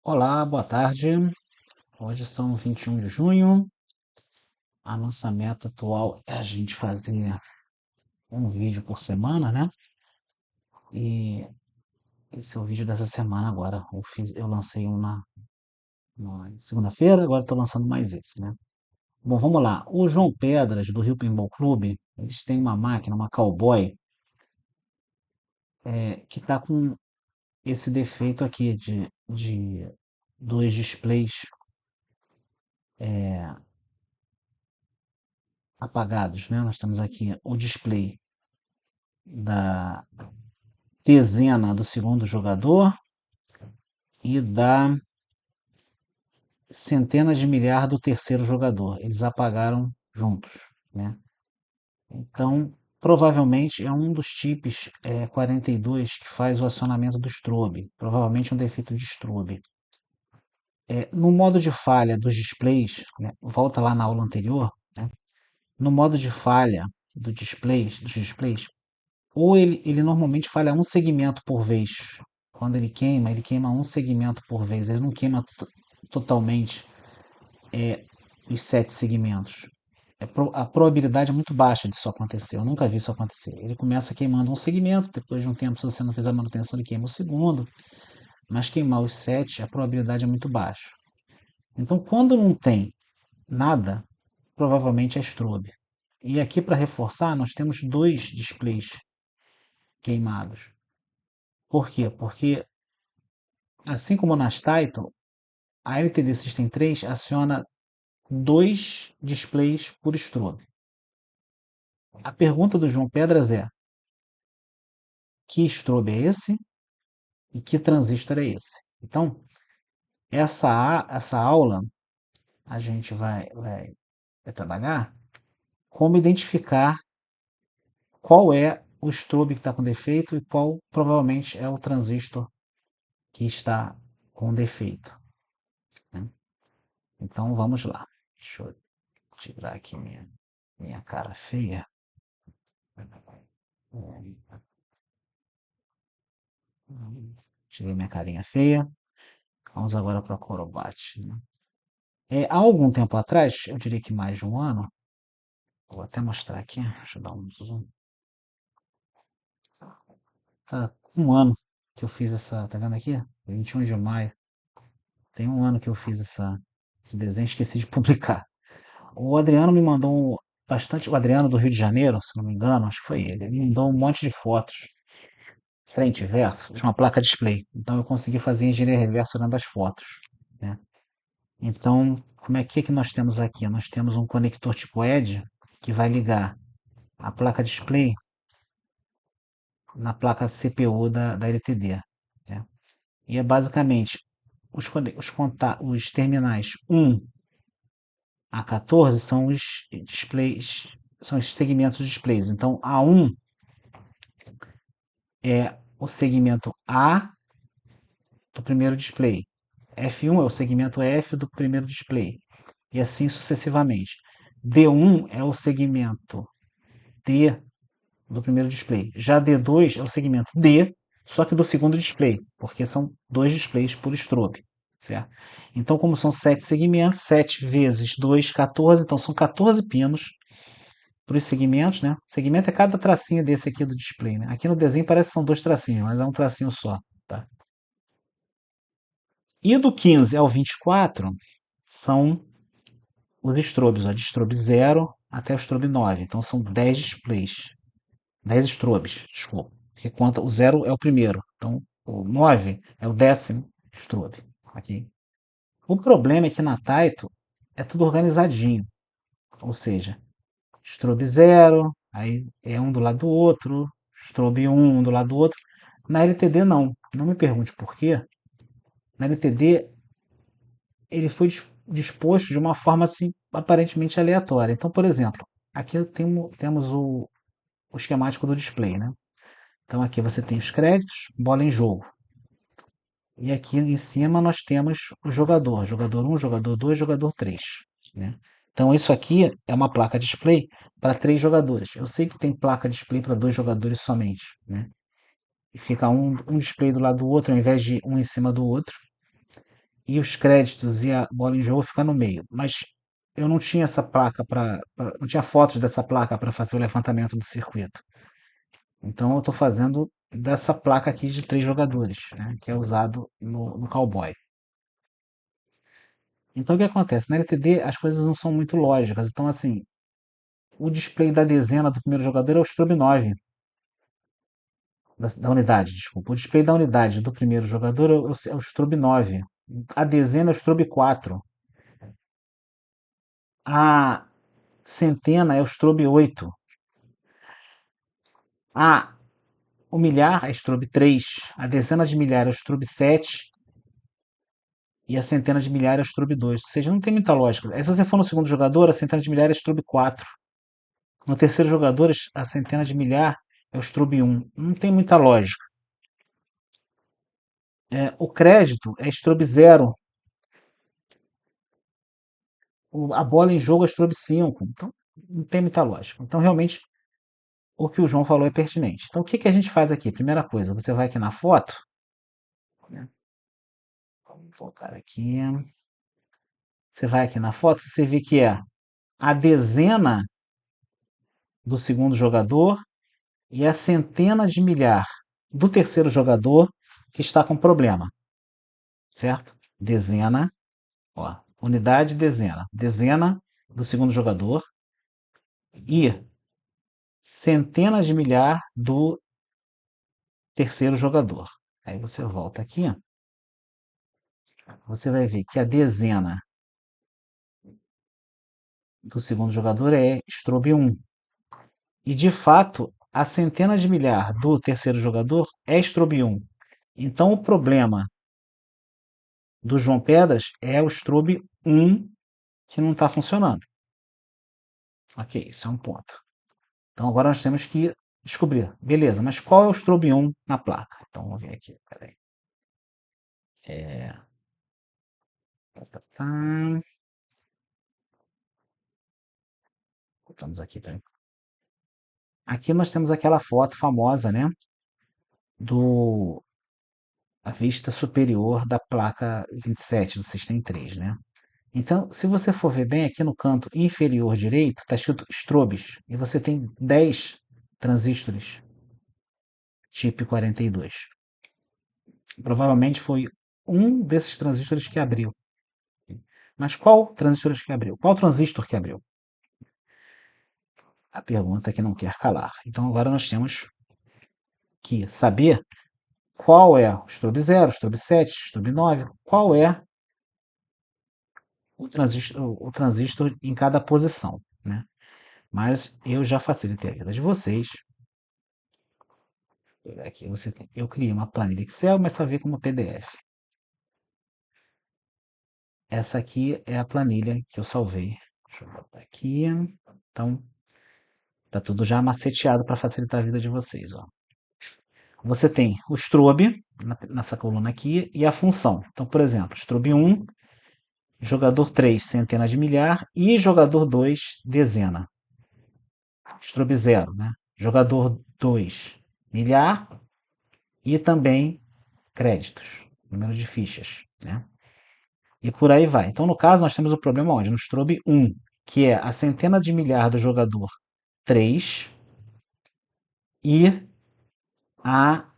Olá, boa tarde. Hoje são 21 de junho. A nossa meta atual é a gente fazer um vídeo por semana, né? E esse é o vídeo dessa semana agora. Eu lancei um na segunda-feira, agora estou lançando mais esse, né? Bom, vamos lá. O João Pedras, do Rio Pinball Clube, eles têm uma máquina, uma Cowboy, que está com esse defeito aqui de dois displays apagados, né? Nós temos aqui o display da dezena do segundo jogador e da centena de milhar do terceiro jogador. Eles apagaram juntos, né? Então, provavelmente é um dos chips 42 que faz o acionamento do strobe. Provavelmente um defeito de strobe. No modo de falha dos displays, né, volta lá na aula anterior, né, no modo de falha dos displays, ou ele normalmente falha um segmento por vez. Quando ele queima um segmento por vez. Ele não queima totalmente os 7 segmentos. A probabilidade é muito baixa disso acontecer. Eu nunca vi isso acontecer. Ele começa queimando um segmento, depois de um tempo, se você não fizer a manutenção, ele queima o segundo. Mas queimar os 7, a probabilidade é muito baixa. Então, quando não tem nada, provavelmente é strobe. E aqui, para reforçar, nós temos dois displays queimados. Por quê? Porque, assim como nas Title, a LTD System 3 aciona dois displays por strobe. A pergunta do João Pedras é: que strobe é esse e que transistor é esse? Então, essa aula a gente vai trabalhar como identificar qual é o strobe que está com defeito e qual provavelmente é o transistor que está com defeito, né? Então vamos lá. Deixa eu tirar aqui minha cara feia. Tirei minha carinha feia. Vamos agora para a Corobat, né? Há algum tempo atrás, eu diria que mais de um ano, vou até mostrar aqui, deixa eu dar um zoom. Tá, um ano que eu fiz tá vendo aqui? 21 de maio. Tem um ano que eu fiz esse desenho, esqueci de publicar. O Adriano me mandou o Adriano do Rio de Janeiro, se não me engano, acho que foi ele me mandou um monte de fotos, frente e verso, de uma placa display. Então eu consegui fazer engenharia reversa olhando as fotos, né? Então, como é que nós temos aqui? Nós temos um conector tipo ED que vai ligar a placa display na placa CPU da LTD, né? E é basicamente os terminais 1 a 14 são os displays, são os segmentos dos displays. Então, A1 é o segmento A do primeiro display. F1 é o segmento F do primeiro display. E assim sucessivamente. D1 é o segmento D do primeiro display. Já D2 é o segmento D, só que do segundo display, porque são dois displays por strobe, certo? Então, como são 7 segmentos, 7 vezes 2, 14, então são 14 pinos para os segmentos, né? Segmento é cada tracinho desse aqui do display, né? Aqui no desenho parece que são dois tracinhos, mas é um tracinho só, tá? E do 15 ao 24 são os strobes, ó, de strobe 0 até o strobe 9. Então são 10 displays, 10 strobes, desculpa. Porque conta, o 0 é o primeiro, então o 9 é o 10º strobe, ok? O problema é que na Taito é tudo organizadinho, ou seja, strobe 0, aí é um do lado do outro, strobe 1 do lado do outro. Na LTD não, não me pergunte por quê. Na LTD ele foi disposto de uma forma assim aparentemente aleatória. Então, por exemplo, aqui temos o esquemático do display, né? Então aqui você tem os créditos, bola em jogo. E aqui em cima nós temos o jogador, jogador 1, jogador 2, jogador 3, né? Então isso aqui é uma placa display para 3 jogadores. Eu sei que tem placa display para 2 jogadores somente, né? E fica um display do lado do outro, ao invés de um em cima do outro. e os créditos e a bola em jogo fica no meio. Mas eu não tinha essa placa não tinha fotos dessa placa para fazer o levantamento do circuito. Então eu estou fazendo dessa placa aqui de 3 jogadores, né, que é usado no Cowboy. Então o que acontece? Na LTD as coisas não são muito lógicas. Então, assim, o display da dezena do primeiro jogador é o strobe 9, da unidade, desculpa. O display da unidade do primeiro jogador é o strobe 9. A dezena é o strobe 4. A centena é o strobe 8. O milhar é strobe 3. A dezena de milhar é o strobe 7. E a centena de milhar é o strobe 2. Ou seja, não tem muita lógica. Aí se você for no segundo jogador, a centena de milhar é strobe 4. No terceiro jogador, a centena de milhar é o strobe 1. Não tem muita lógica. O crédito é strobe 0. A bola em jogo é strobe 5. Então, não tem muita lógica. Então, realmente, o que o João falou é pertinente. Então, o que a gente faz aqui? Primeira coisa, você vai aqui na foto, né? Vamos focar aqui. Você vai aqui na foto, você vê que é a dezena do segundo jogador e a centena de milhar do terceiro jogador que está com problema, certo? Dezena, ó, unidade, dezena. Dezena do segundo jogador e centenas de milhar do terceiro jogador. Aí você volta aqui, você vai ver que a dezena do segundo jogador é strobe 1. E de fato, a centena de milhar do terceiro jogador é strobe 1. Então o problema do João Pedras é o strobe 1 que não está funcionando. Ok, isso é um ponto. Então agora nós temos que descobrir, beleza, mas qual é o strobe 1 na placa? Então vamos ver aqui, peraí. Tá, tá, tá. Voltamos aqui, peraí. Aqui nós temos aquela foto famosa, né? Do a vista superior da placa 27 do System 3, né? Então, se você for ver bem aqui no canto inferior direito, está escrito strobes, e você tem 10 transistores chip 42. Provavelmente foi um desses transistores que abriu. Mas qual transistor que abriu? Qual transistor que abriu? A pergunta que não quer calar. Então agora nós temos que saber qual é o strobe 0, strobe 7, strobe 9, qual é o transistor em cada posição, né? Mas eu já facilitei a vida de vocês. Aqui eu criei uma planilha Excel, mas só ver como PDF. Essa aqui é a planilha que eu salvei. Deixa eu botar aqui. Então, tá tudo já maceteado para facilitar a vida de vocês, ó. Você tem o strobe nessa coluna aqui e a função. Então, por exemplo, strobe 1, jogador 3, centena de milhar e jogador 2, dezena. Strobe 0, né? Jogador 2, milhar e também créditos, número de fichas, né? E por aí vai. Então, no caso, nós temos o problema onde? No strobe 1, que é a centena de milhar do jogador 3 e a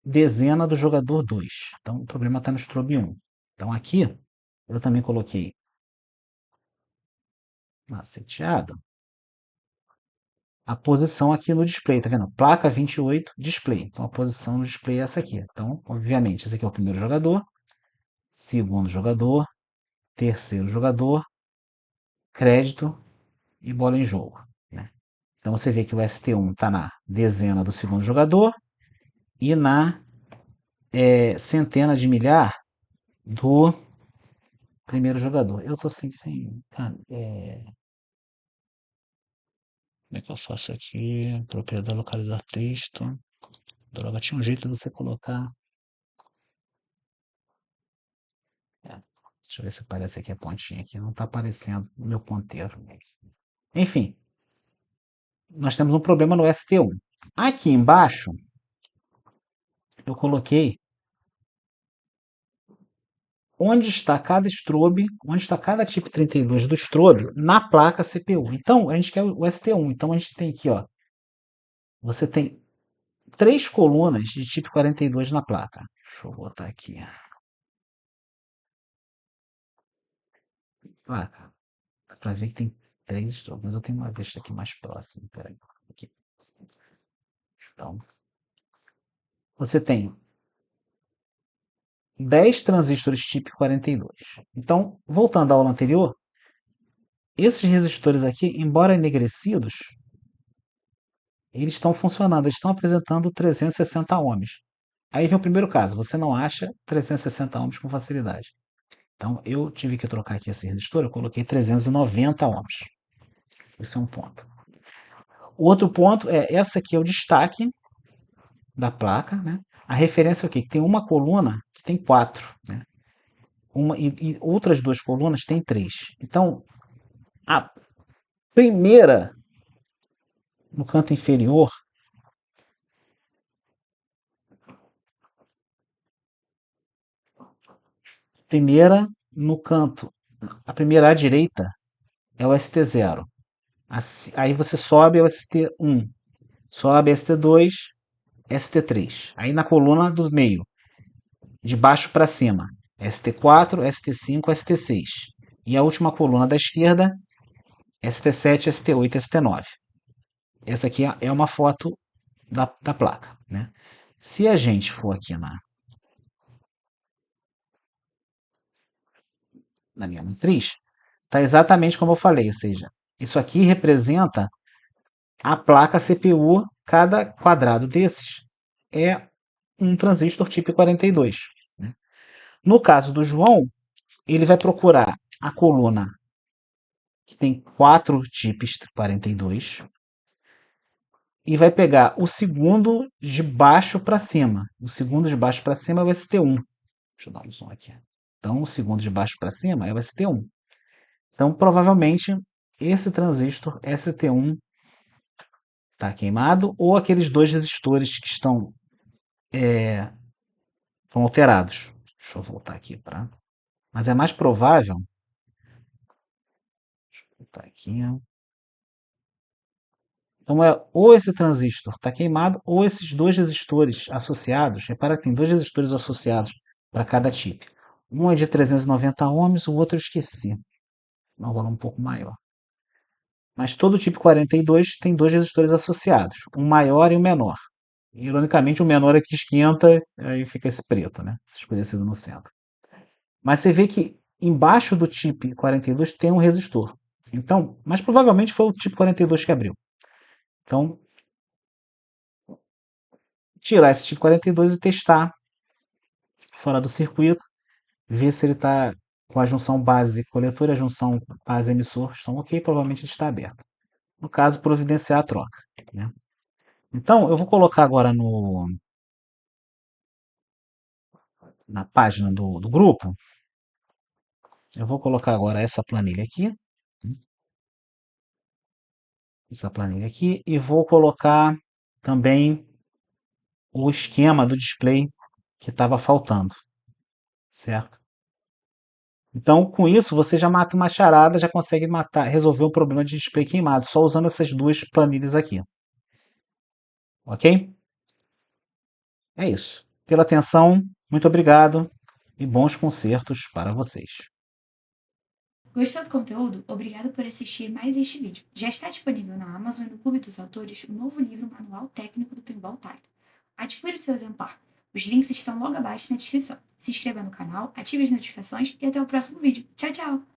dezena do jogador 2. Então, o problema está no strobe 1. Então, aqui, eu também coloquei maceteado a posição aqui no display, tá vendo? Placa 28, display. Então, a posição no display é essa aqui. Então, obviamente, esse aqui é o primeiro jogador, segundo jogador, terceiro jogador, crédito e bola em jogo, né? Então, você vê que o ST1 está na dezena do segundo jogador e na centena de milhar do primeiro jogador. Eu tô sem. Como é que eu faço aqui? Propriedade localizar texto. Droga, tinha um jeito de você colocar. Deixa eu ver se aparece aqui a pontinha aqui. Não está aparecendo o meu ponteiro. Enfim, nós temos um problema no ST1. Aqui embaixo, eu coloquei onde está cada strobe, onde está cada chip 32 do strobe na placa CPU. Então, a gente quer o ST1. Então, a gente tem aqui, ó, você tem 3 colunas de chip 42 na placa. Deixa eu botar aqui. Placa. Dá pra ver que tem 3 strobes, mas eu tenho uma vista aqui mais próxima. Peraí. Aqui. Então, você tem 10 transistores chip 42. Então, voltando à aula anterior, esses resistores aqui, embora enegrecidos, eles estão funcionando, eles estão apresentando 360 ohms. Aí vem o primeiro caso, você não acha 360 ohms com facilidade. Então, eu tive que trocar aqui esse resistor, eu coloquei 390 ohms. Esse é um ponto. O outro ponto é, essa aqui é o destaque da placa, né? A referência é o quê? Que tem uma coluna que tem 4, né? E outras 2 colunas tem 3. Então, a primeira, no canto inferior, primeira no canto, a primeira à direita é o ST0. Aí você sobe o ST1, sobe ST2, ST3. Aí na coluna do meio, de baixo para cima, ST4, ST5, ST6. E a última coluna da esquerda, ST7, ST8, ST9. Essa aqui é uma foto da placa, né? Se a gente for aqui na minha matriz, está exatamente como eu falei, ou seja, isso aqui representa a placa CPU, cada quadrado desses é um transistor tipo 42. Né? No caso do João, ele vai procurar a coluna que tem 4 chips 42 e vai pegar o segundo de baixo para cima. O segundo de baixo para cima é o ST1. Deixa eu dar um zoom aqui. Então, o segundo de baixo para cima é o ST1. Então, provavelmente, esse transistor ST1 está queimado ou aqueles 2 resistores que estão alterados. Deixa eu voltar aqui para. Mas é mais provável. Deixa eu voltar aqui. Então é ou esse transistor está queimado ou esses 2 resistores associados. Repara que tem 2 resistores associados para cada chip. Um é de 390 ohms, o outro eu esqueci. Uma valor um pouco maior. Mas todo tipo 42 tem 2 resistores associados, um maior e um menor. Ironicamente, o menor é que esquenta, aí fica esse preto, né? Escurecido no centro. Mas você vê que embaixo do chip 42 tem um resistor. Então, mas provavelmente foi o chip 42 que abriu. Então, tirar esse chip 42 e testar fora do circuito, ver se ele está com a junção base coletor e a junção base emissor estão ok, provavelmente ele está aberto. No caso, providenciar a troca. Né? Então, eu vou colocar agora na página do grupo, eu vou colocar agora essa planilha aqui, e vou colocar também o esquema do display que estava faltando, certo? Então, com isso, você já mata uma charada, já consegue resolver o problema de display queimado, só usando essas 2 planilhas aqui. Ok? É isso. Pela atenção, muito obrigado e bons concertos para vocês. Gostou do conteúdo? Obrigado por assistir mais este vídeo. Já está disponível na Amazon e no Clube dos Autores o novo livro Manual Técnico do Pinball Type. Adquira o seu exemplar. Os links estão logo abaixo na descrição. Se inscreva no canal, ative as notificações e até o próximo vídeo. Tchau, tchau!